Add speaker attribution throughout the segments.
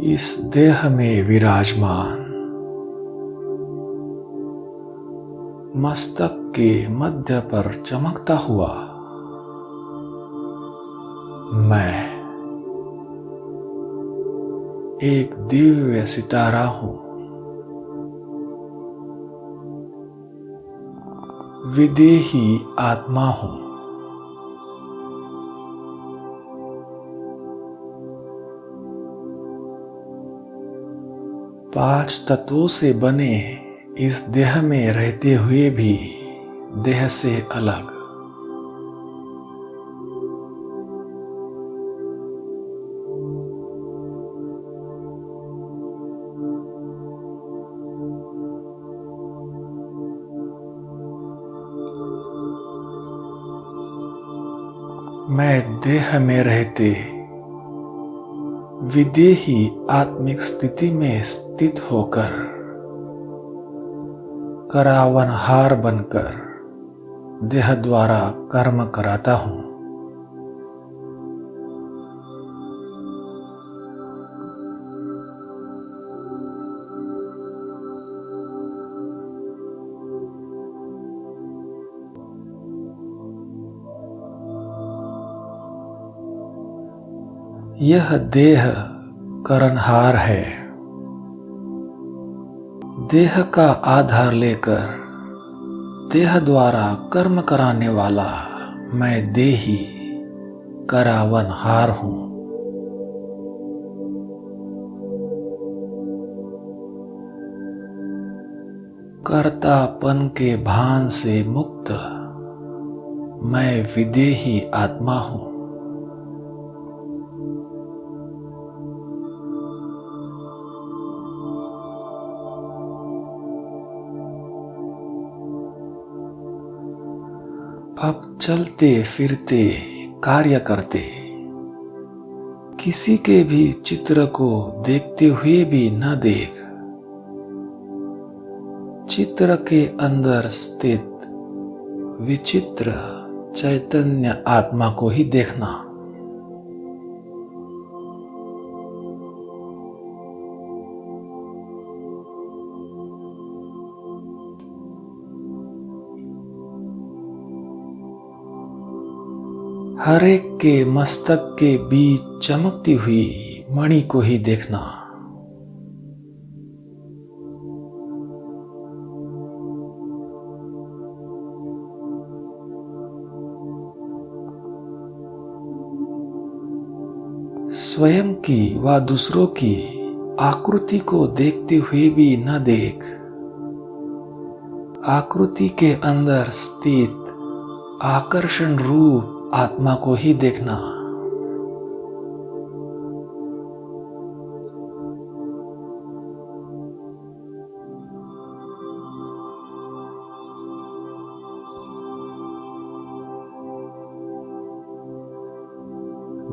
Speaker 1: इस देह में विराजमान मस्तक के मध्य पर चमकता हुआ मैं एक दिव्य सितारा हूं। विदेही आत्मा हूं। पांच तत्वों से बने इस देह में रहते हुए भी देह से अलग मैं देह में रहते विदेही आत्मिक स्थिति में स्थित होकर करावनहार बनकर देह द्वारा कर्म कराता हूं। यह देह करनहार है। देह का आधार लेकर देह द्वारा कर्म कराने वाला मैं देही करावनहार हूं। कर्तापन के भान से मुक्त मैं विदेही आत्मा हूं। अब चलते फिरते कार्य करते किसी के भी चित्र को देखते हुए भी न देख चित्र के अंदर स्थित विचित्र चैतन्य आत्मा को ही देखना। हर एक के मस्तक के बीच चमकती हुई मणि को ही देखना। स्वयं की व दूसरों की आकृति को देखते हुए भी न देख आकृति के अंदर स्थित आकर्षण रूप आत्मा को ही देखना।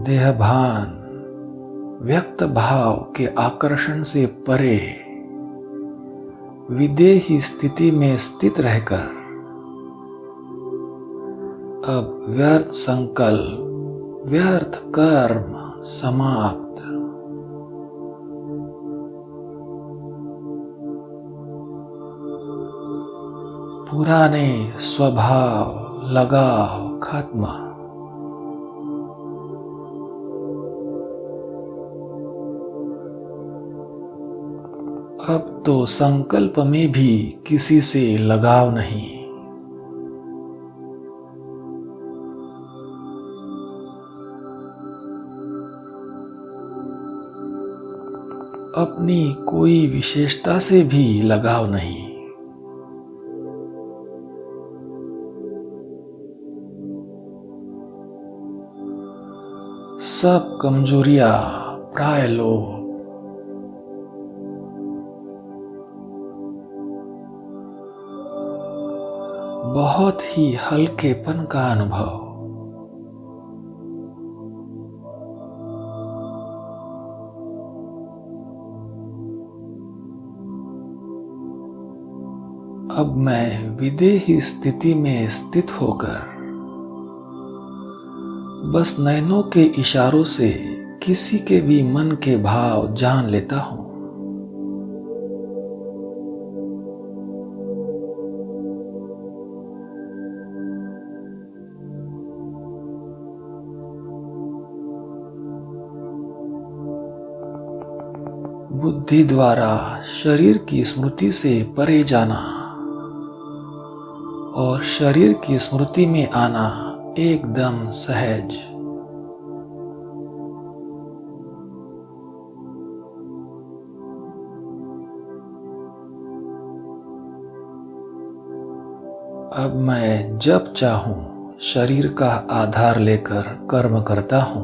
Speaker 1: देह भान व्यक्त भाव के आकर्षण से परे विदेही स्थिति में स्थित रहकर अब व्यर्थ संकल्प व्यर्थ कर्म समाप्त। पुराने स्वभाव लगाव खत्म। अब तो संकल्प में भी किसी से लगाव नहीं। अपनी कोई विशेषता से भी लगाव नहीं। सब कमजोरियां प्राय लोग बहुत ही हल्केपन का अनुभव। अब मैं विदेही स्थिति में स्थित होकर बस नैनों के इशारों से किसी के भी मन के भाव जान लेता हूं। बुद्धि द्वारा शरीर की स्मृति से परे जाना और शरीर की स्मृति में आना एकदम सहज। अब मैं जब चाहूं शरीर का आधार लेकर कर्म करता हूं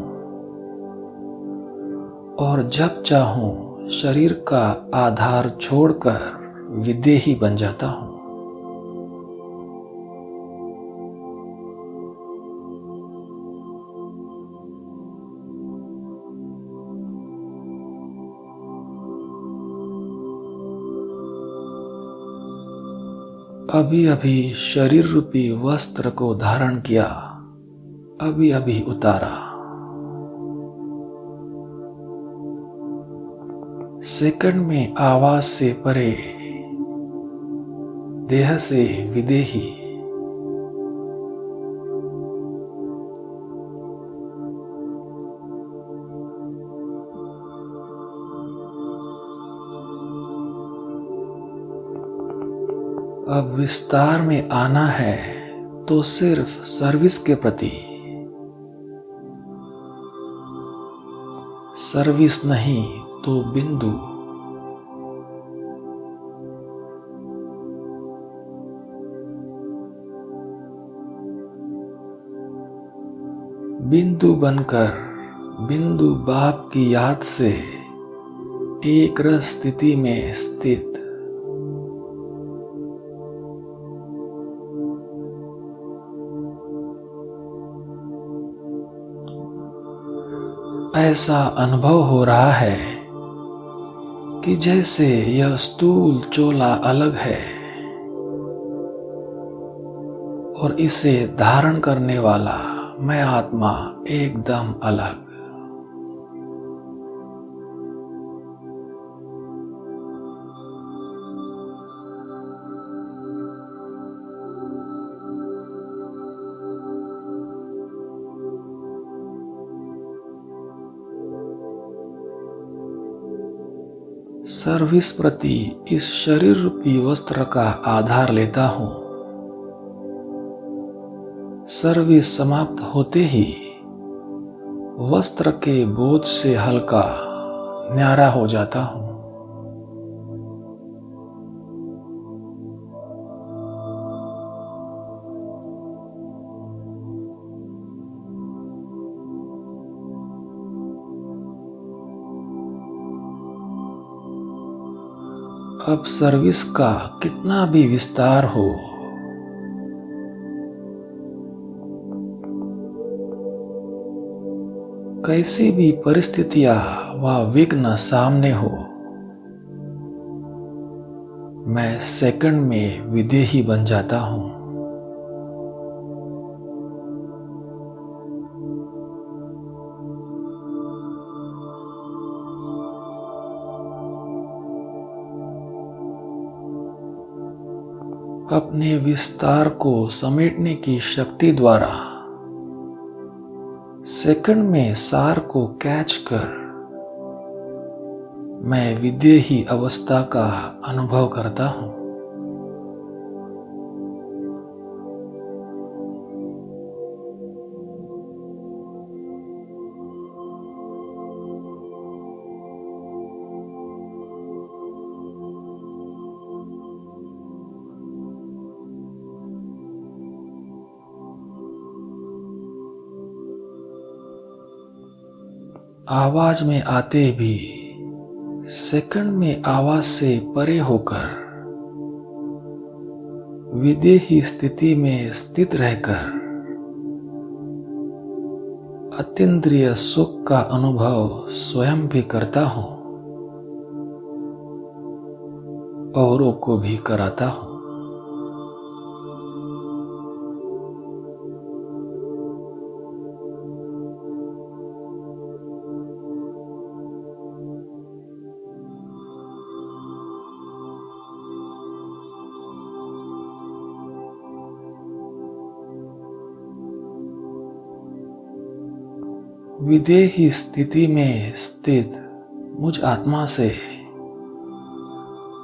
Speaker 1: और जब चाहूं शरीर का आधार छोड़कर विदेही बन जाता हूं। अभी अभी शरीर रूपी वस्त्र को धारण किया, अभी अभी उतारा। सेकंड में आवाज से परे, देह से विदेही। अब विस्तार में आना है तो सिर्फ सर्विस के प्रति, सर्विस नहीं तो बिंदु। बिंदु बनकर बिंदु बाप की याद से एक रस स्थिति में स्थित। ऐसा अनुभव हो रहा है कि जैसे यह स्थूल चोला अलग है और इसे धारण करने वाला मैं आत्मा एकदम अलग। सर्विस प्रति इस शरीर रूपी वस्त्र का आधार लेता हूं। सर्विस समाप्त होते ही वस्त्र के बोझ से हल्का न्यारा हो जाता हूं। अब सर्विस का कितना भी विस्तार हो, कैसी भी परिस्थितियां व विघ्न सामने हो, मैं सेकंड में विदेही बन जाता हूं। अपने विस्तार को समेटने की शक्ति द्वारा सेकंड में सार को कैच कर मैं विदेही अवस्था का अनुभव करता हूं। आवाज में आते भी सेकंड में आवाज से परे होकर विदेही स्थिति में स्थित रहकर अतीन्द्रिय सुख का अनुभव स्वयं भी करता हूं, औरों को भी कराता हूं। विदेही स्थिति में स्थित मुझ आत्मा से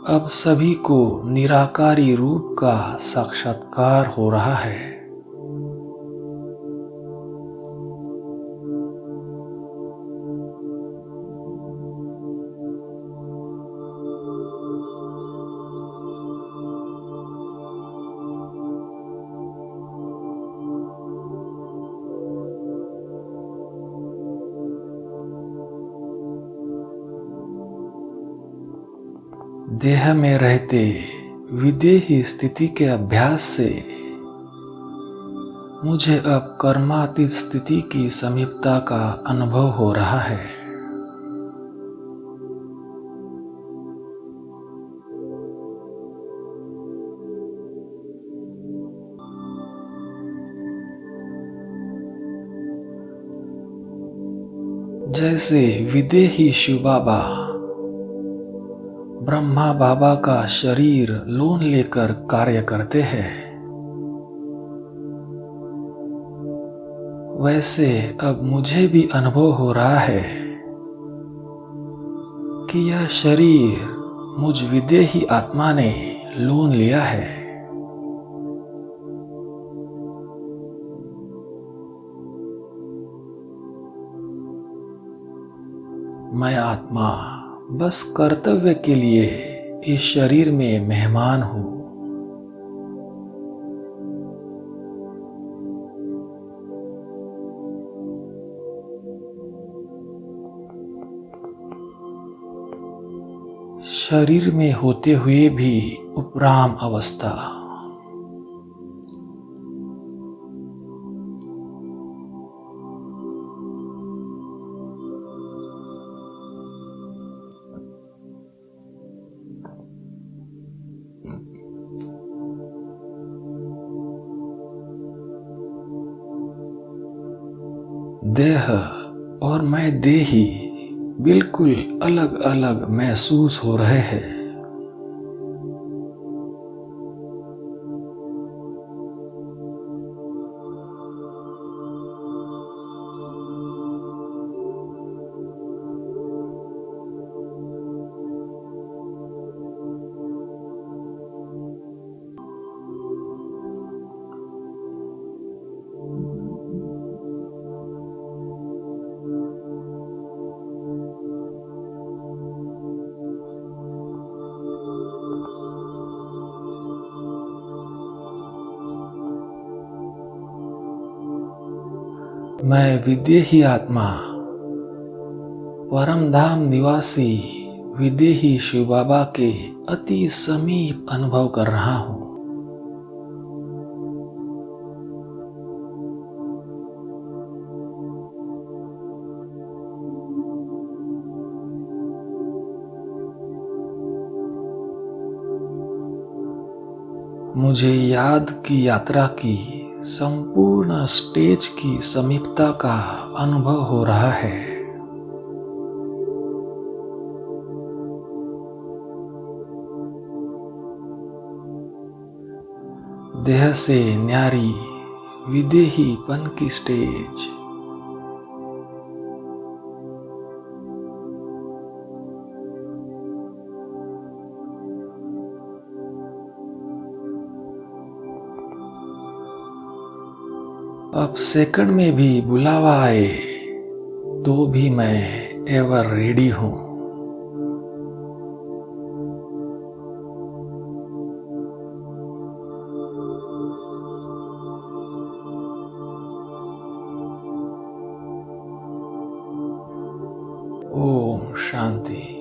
Speaker 1: अब सभी को निराकारी रूप का साक्षात्कार हो रहा है। देह में रहते विदेही स्थिति के अभ्यास से मुझे अब कर्मातीत स्थिति की समीपता का अनुभव हो रहा है। जैसे विदेही शिव बाबा ब्रह्मा बाबा का शरीर लोन लेकर कार्य करते हैं, वैसे अब मुझे भी अनुभव हो रहा है कि यह शरीर मुझ विदेही आत्मा ने लोन लिया है। मैं आत्मा बस कर्तव्य के लिए इस शरीर में मेहमान हूं। शरीर में होते हुए भी उपराम अवस्था। देह और मैं देही बिल्कुल अलग अलग महसूस हो रहे हैं। मैं विदेही आत्मा परम धाम निवासी विदेही शिव बाबा के अति समीप अनुभव कर रहा हूं। मुझे याद की यात्रा की संपूर्ण स्टेज की समीपता का अनुभव हो रहा है। देह से न्यारी विदेहीपन की स्टेज। अब सेकंड में भी बुलावा आए तो भी मैं एवर रेडी हूं। ओम शांति।